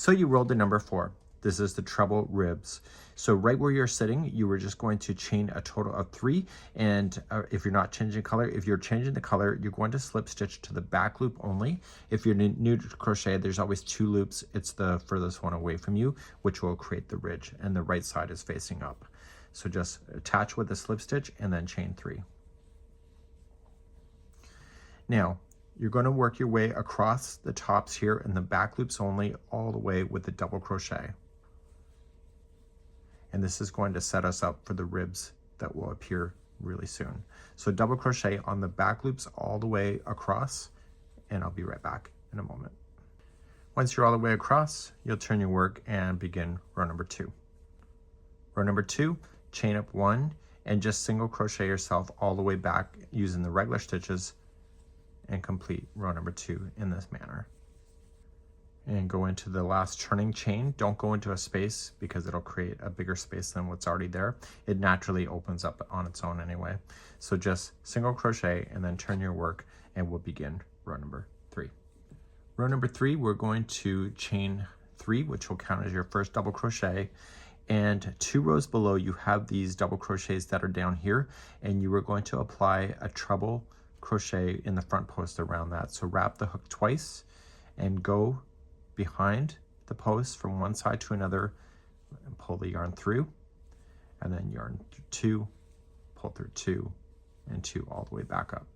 So you rolled the number 4. This is the treble ribs. So right where you're sitting, you were just going to chain a total of 3. And if you're not changing color, if you're changing the color, you're going to slip stitch to the back loop only. If you're new to crochet, there's always 2 loops. It's the furthest one away from you, which will create the ridge, and the right side is facing up. So just attach with a slip stitch and then chain 3. Now, you're going to work your way across the tops here in the back loops only, all the way with the double crochet. And this is going to set us up for the ribs that will appear really soon. So double crochet on the back loops all the way across, and I'll be right back in a moment. Once you're all the way across, you'll turn your work and begin row number 2. Row number 2, chain up 1 and just single crochet yourself all the way back using the regular stitches, and complete row number 2 in this manner. And go into the last turning chain. Don't go into a space because it'll create a bigger space than what's already there. It naturally opens up on its own anyway. So just single crochet and then turn your work, and we'll begin row number 3. Row number 3, we're going to chain 3, which will count as your first double crochet. And 2 rows below, you have these double crochets that are down here, and you are going to apply a treble crochet in the front post around that. So wrap the hook twice and go behind the post from one side to another and pull the yarn through, and then yarn 2, pull through 2 and 2 all the way back up.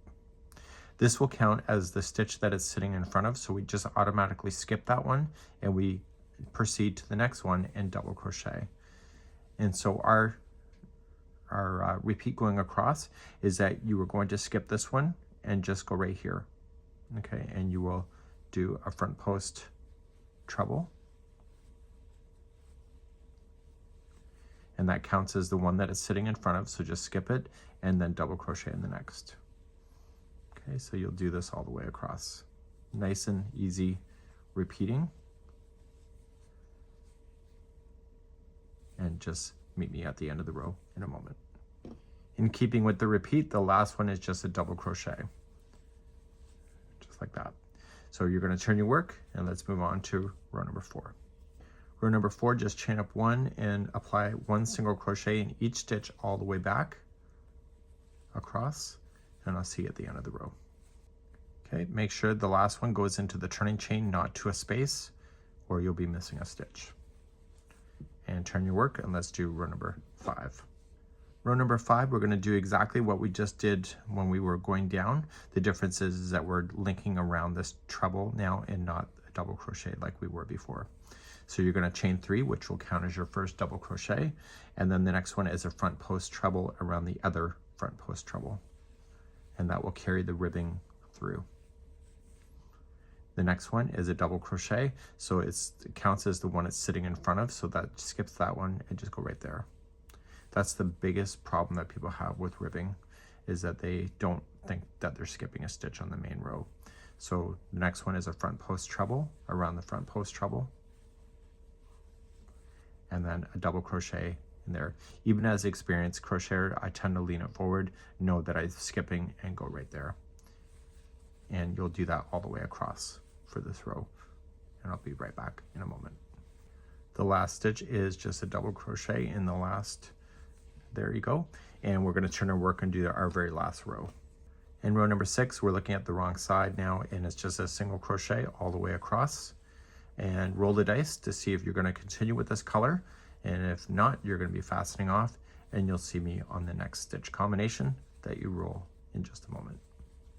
This will count as the stitch that it's sitting in front of, so we just automatically skip that one and we proceed to the next one and double crochet. And so our repeat going across is that you are going to skip this one and just go right here, okay? And you will do a front post treble, and that counts as the one that it's sitting in front of, so just skip it and then double crochet in the next. Okay, so you'll do this all the way across. Nice and easy repeating. And just meet me at the end of the row in a moment. In keeping with the repeat, the last one is just a double crochet, just like that. So you're going to turn your work, and let's move on to row number 4. Row number 4, just chain up 1 and apply 1 single crochet in each stitch all the way back across, and I'll see you at the end of the row. Okay, make sure the last one goes into the turning chain, not to a space, or you'll be missing a stitch. And turn your work, and let's do row number 5. Row number 5, we're going to do exactly what we just did when we were going down. The difference is that we're linking around this treble now and not a double crochet like we were before. So you're going to chain 3, which will count as your first double crochet, and then the next one is a front post treble around the other front post treble, and that will carry the ribbing through. The next one is a double crochet, so it counts as the one it's sitting in front of, so that skips that one and just go right there. That's the biggest problem that people have with ribbing, is that they don't think that they're skipping a stitch on the main row. So the next one is a front post treble around the front post treble, and then a double crochet in there. Even as an experienced crocheter, I tend to lean it forward, know that I'm skipping, and go right there. And you'll do that all the way across for this row, and I'll be right back in a moment. The last stitch is just a double crochet in the last, there you go, and we're going to turn our work and do our very last row. In row number 6, we're looking at the wrong side now, and it's just a single crochet all the way across, and roll the dice to see if you're going to continue with this color, and if not, you're going to be fastening off, and you'll see me on the next stitch combination that you roll in just a moment.